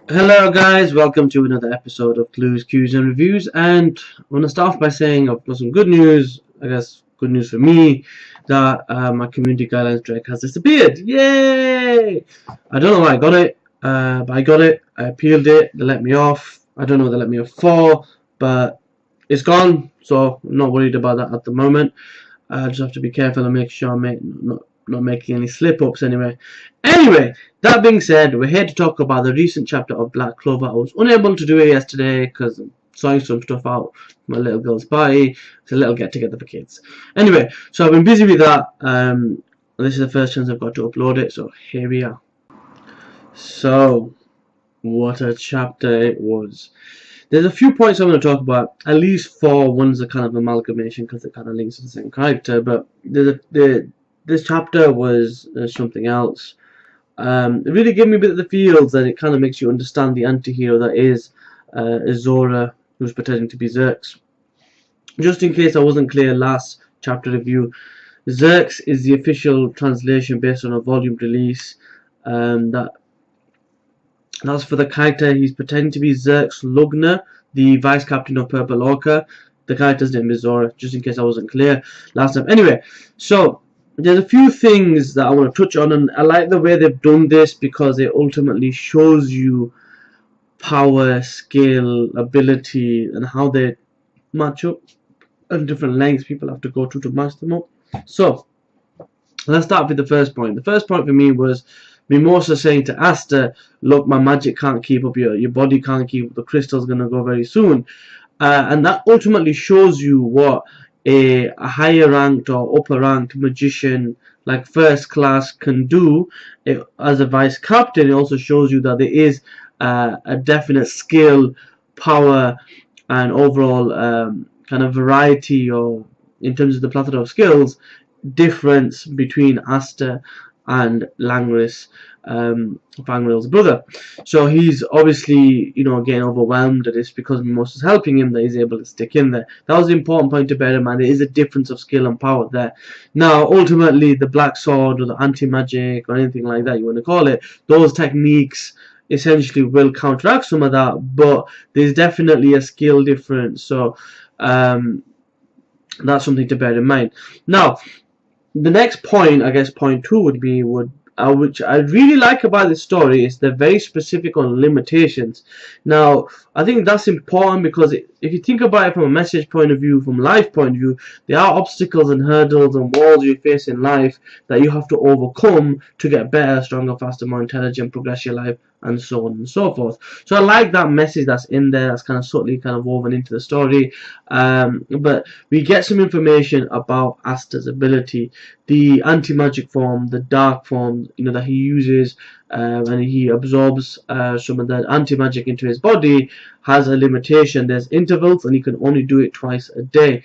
Hello guys, welcome to another episode of Clues, Cues and Reviews, and I want to start off by saying I've got some good news, I guess good news for me, that my community guidelines drag has disappeared. Yay! I don't know why I got it, but I got it, I appealed it, they let me off. I don't know what they let me off for, but it's gone, so I'm not worried about that at the moment. I just have to be careful and make sure I'm not making any slip-ups anyway. Anyway, that being said, we're here to talk about the recent chapter of Black Clover. I was unable to do it yesterday because I'm sorting some stuff out for my little girl's party. It's a little get-together for kids. Anyway, so I've been busy with that. This is the first chance I've got to upload it, so here we are. So, what a chapter it was. There's a few points I want to talk about. At least four. One's a kind of amalgamation because it kind of links to the same character. But this chapter was something else. It really gave me a bit of the feels that it kind of makes you understand the anti-hero that is Zora, who's pretending to be Xerx. Just in case I wasn't clear last chapter review, Xerx is the official translation based on a volume release. That's for the character. He's pretending to be Xerx Lugner, the vice captain of Purple Orca. The character's name is Zora, just in case I wasn't clear last time. Anyway, so there's a few things that I want to touch on, and I like the way they've done this because it ultimately shows you power, skill, ability, and how they match up, and different lengths people have to go to match them up. So let's start with the first point. The first point for me was Mimosa saying to Asta, look, my magic can't keep up, your body can't keep up, the crystal's going to go very soon. And that ultimately shows you what a higher ranked or upper ranked magician like first class can do. As a vice captain, it also shows you that there is a definite skill, power, and overall kind of variety, or in terms of the plethora of skills, difference between Asta and Langris, Fangril's brother. So he's obviously, getting overwhelmed at this because Mimosa's helping him, that he's able to stick in there. That was the important point to bear in mind. There is a difference of skill and power there. Now, ultimately, the black sword or the anti-magic or anything like that you want to call it, those techniques essentially will counteract some of that, but there's definitely a skill difference. So that's something to bear in mind. Now, the next point, I guess point two would be, which I really like about this story, is they're very specific on limitations. Now, I think that's important because if you think about it from a message point of view, from a life point of view, there are obstacles and hurdles and walls you face in life that you have to overcome to get better, stronger, faster, more intelligent, progress your life, and so on and so forth. So I like that message that's in there, that's kind of subtly kind of woven into the story. But we get some information about Asta's ability, the anti-magic form, the dark form, that he uses, and he absorbs some of that anti-magic into his body, has a limitation. There's intervals, and he can only do it twice a day.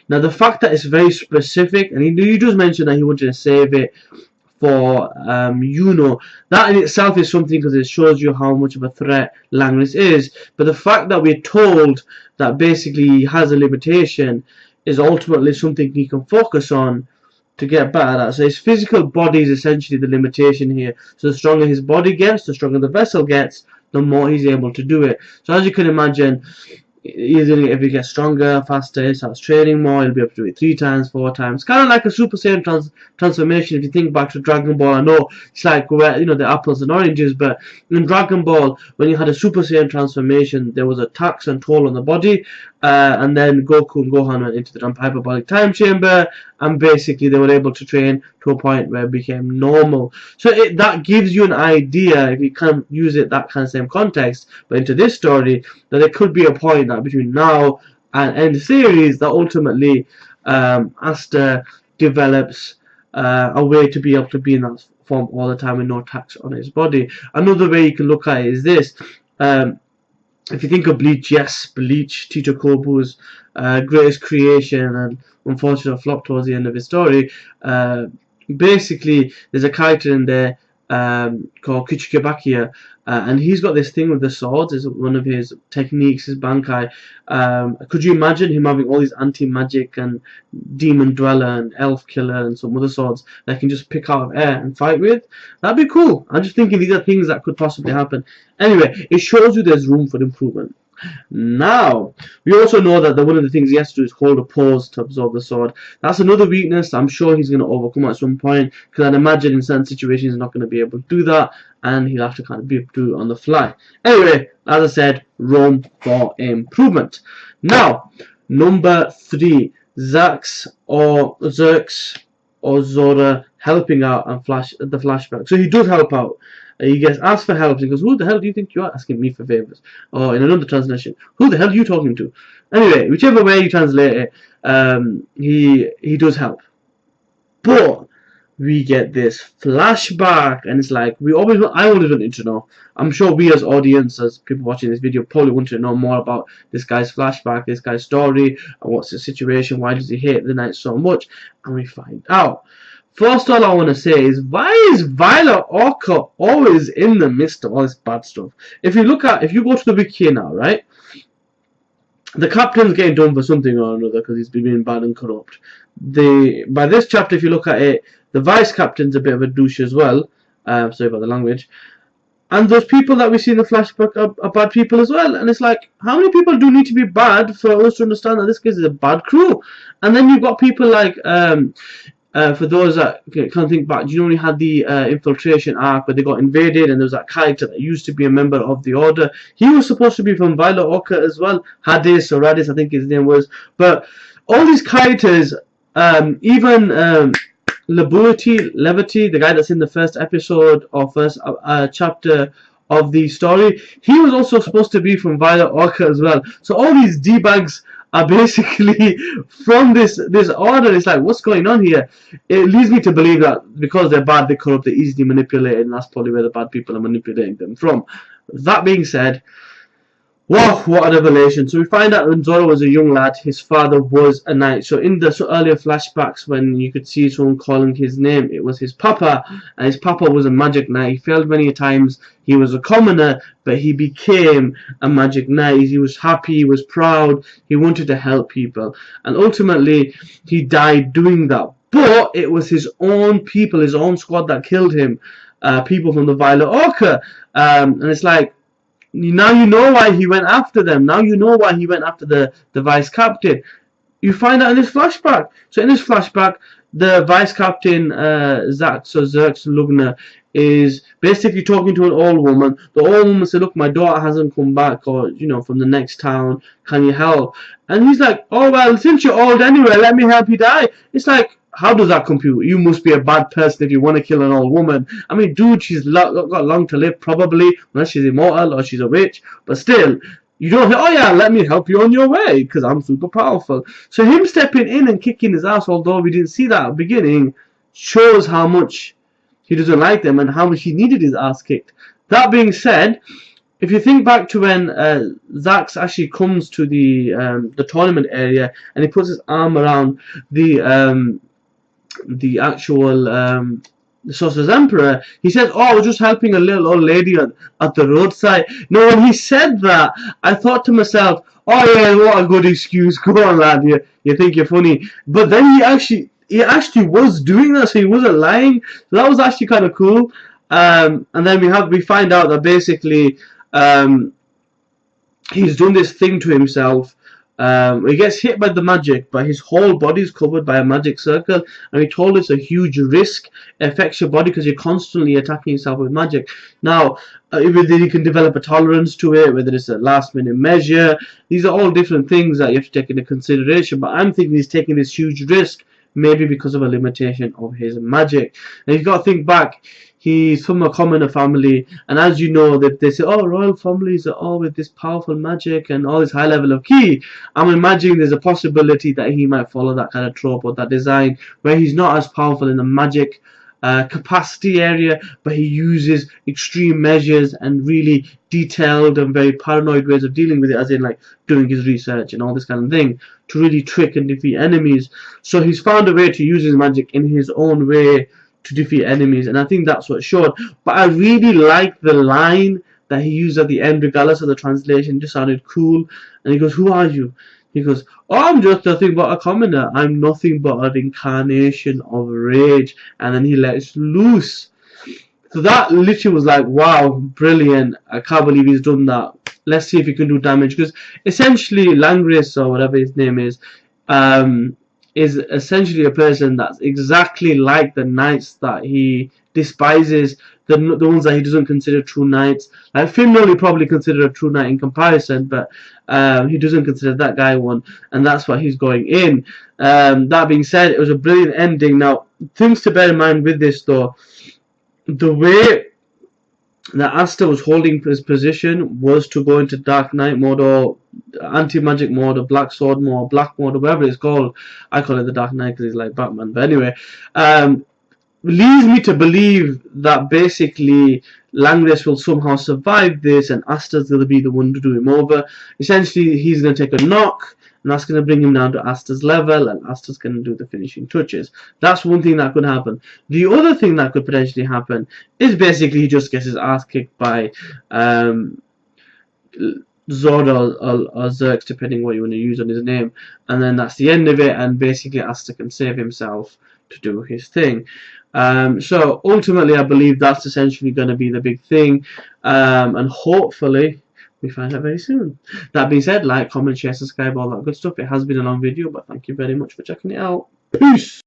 Now, the fact that it's very specific, and he does mention that he wanted to save it for that in itself is something, because it shows you how much of a threat Langris is. But the fact that we're told that basically he has a limitation is ultimately something he can focus on to get better at that. So his physical body is essentially the limitation here. So the stronger his body gets, the stronger the vessel gets, the more he's able to do it. So as you can imagine, easily, if he gets stronger, faster, he starts training more, he'll be able to do it 3 times, 4 times. Kind of like a Super Saiyan transformation. If you think back to Dragon Ball, I know it's like where, the apples and oranges, but in Dragon Ball, when you had a Super Saiyan transformation, there was a tax and toll on the body, and then Goku and Gohan went into the hyperbolic time chamber, and basically they were able to train to a point where it became normal. So that gives you an idea, if you can use it that kind of same context, but into this story, that there could be a point that between now and end the series that ultimately Asta develops a way to be able to be in that form all the time with no tax on his body. Another way you can look at it is this. If you think of Bleach, yes, Bleach, Tito Kobu's greatest creation and unfortunate flop towards the end of his story. Basically, there's a character in there, called Kuchikabakia, and he's got this thing with the swords. Is one of his techniques, his bankai. Could you imagine him having all these anti-magic and demon dweller and elf killer and some other swords that can just pick out of air and fight with? That'd be cool. I'm just thinking these are things that could possibly happen. Anyway, it shows you there's room for improvement. Now, we also know that one of the things he has to do is hold a pose to absorb the sword. That's another weakness I'm sure he's going to overcome at some point, because I'd imagine in certain situations he's not going to be able to do that, and he'll have to kind of do it on the fly. Anyway, as I said, room for improvement. Now, number 3, Zerx or Zora helping out and the flashback. So he does help out. He gets asked for help. He goes, "Who the hell do you think you are asking me for favors?" Or in another translation, "Who the hell are you talking to?" Anyway, whichever way you translate it, he does help. But we get this flashback, and it's like I always wanted to know. I'm sure we as audience, as people watching this video, probably want to know more about this guy's flashback, this guy's story, and what's the situation. Why does he hate the knight so much? And we find out. First, all I want to say is, why is Violet Orca always in the midst of all this bad stuff? If you go to the wiki now, right? The captain's getting done for something or another because he's been being bad and corrupt. By this chapter, if you look at it, the vice captain's a bit of a douche as well. Sorry about the language. And those people that we see in the flashback are bad people as well. And it's like, how many people do need to be bad for us to understand that this is a bad crew? And then you've got people like for those that can't think back, you know, when you had the infiltration arc where they got invaded, and there was that character that used to be a member of the Order. He was supposed to be from Violet Orca as well, Hades or Radis, I think his name was. But all these characters, even Levity, the guy that's in the first episode or first chapter of the story, he was also supposed to be from Violet Orca as well. So all these D-bags are basically from this order. It's like, what's going on here? It leads me to believe that because they're bad, they're corrupt, they're easily manipulated, and that's probably where the bad people are manipulating them from. That being said, wow, what a revelation. So we find out when Zora was a young lad, his father was a knight. So in the earlier flashbacks, when you could see someone calling his name, it was his papa, and his papa was a magic knight. He failed many times. He was a commoner, but he became a magic knight. He was happy, he was proud, he wanted to help people. And ultimately, he died doing that. But it was his own people, his own squad that killed him, people from the Violet Orca. And it's like, now you know why he went after them. Now you know why he went after the vice captain. You find out in this flashback. So in this flashback, the vice captain, Zerx Lugner, is basically talking to an old woman. The old woman said, "Look, my daughter hasn't come back, or, you know, from the next town. Can you help?" And he's like, "Oh, well, since you're old anyway, let me help you die." It's like, how does that compute? You must be a bad person if you want to kill an old woman. I mean, dude, she's got long to live, probably, unless she's immortal or she's a witch. But still, you don't say, "Oh yeah, let me help you on your way, because I'm super powerful." So him stepping in and kicking his ass, although we didn't see that at the beginning, shows how much he doesn't like them and how much he needed his ass kicked. That being said, if you think back to when Zax actually comes to the tournament area and he puts his arm around the actual the Sorcerer's Emperor, he says, "Oh, I was just helping a little old lady at the roadside." Now, when he said that, I thought to myself, "Oh yeah, what a good excuse. Go on, lad. You think you're funny." But then he actually was doing that, so he wasn't lying. So that was actually kind of cool. And then we find out that basically he's done this thing to himself. He gets hit by the magic, but his whole body is covered by a magic circle, and he told us a huge risk. It affects your body because you're constantly attacking yourself with magic. Now, whether you can develop a tolerance to it, whether it's a last-minute measure, these are all different things that you have to take into consideration. But I'm thinking he's taking this huge risk, maybe because of a limitation of his magic. And you've got to think back. He's from a commoner family, and as you know, that they say, "Oh, royal families are all with this powerful magic and all this high level of ki." I'm imagining there's a possibility that he might follow that kind of trope or that design, where he's not as powerful in the magic capacity area, but he uses extreme measures and really detailed and very paranoid ways of dealing with it, as in like doing his research and all this kind of thing, to really trick and defeat enemies. So he's found a way to use his magic in his own way to defeat enemies, and I think that's what showed. But I really like the line that he used at the end, regardless of the translation. It just sounded cool. And he goes, "Who are you?" He goes, "Oh, I'm just nothing but a commoner. I'm nothing but an incarnation of rage." And then he lets loose. So that literally was like, wow, brilliant. I can't believe he's done that. Let's see if he can do damage. Because essentially, Langris, or whatever his name is essentially a person that's exactly like the knights that he despises, the ones that he doesn't consider true knights. Like Finn only probably considered a true knight in comparison, but he doesn't consider that guy one, and that's why he's going in. That being said, it was a brilliant ending. Now, things to bear in mind with this though, the way that Asta was holding his position was to go into Dark Knight mode, or anti-magic mode, or Black Sword mode, or Black mode, or whatever it's called. I call it the Dark Knight because he's like Batman. But anyway, leads me to believe that basically Langris will somehow survive this, and Asta's going to be the one to do him over. Essentially, he's going to take a knock, and that's going to bring him down to Asta's level, and Asta's going to do the finishing touches. That's one thing that could happen. The other thing that could potentially happen is basically he just gets his ass kicked by Zora or Zerx, depending what you want to use on his name, and then that's the end of it, and basically Asta can save himself to do his thing. So ultimately, I believe that's essentially going to be the big thing, and hopefully we find out very soon. That being said, like, comment, share, subscribe, all that good stuff. It has been a long video, but thank you very much for checking it out. Peace!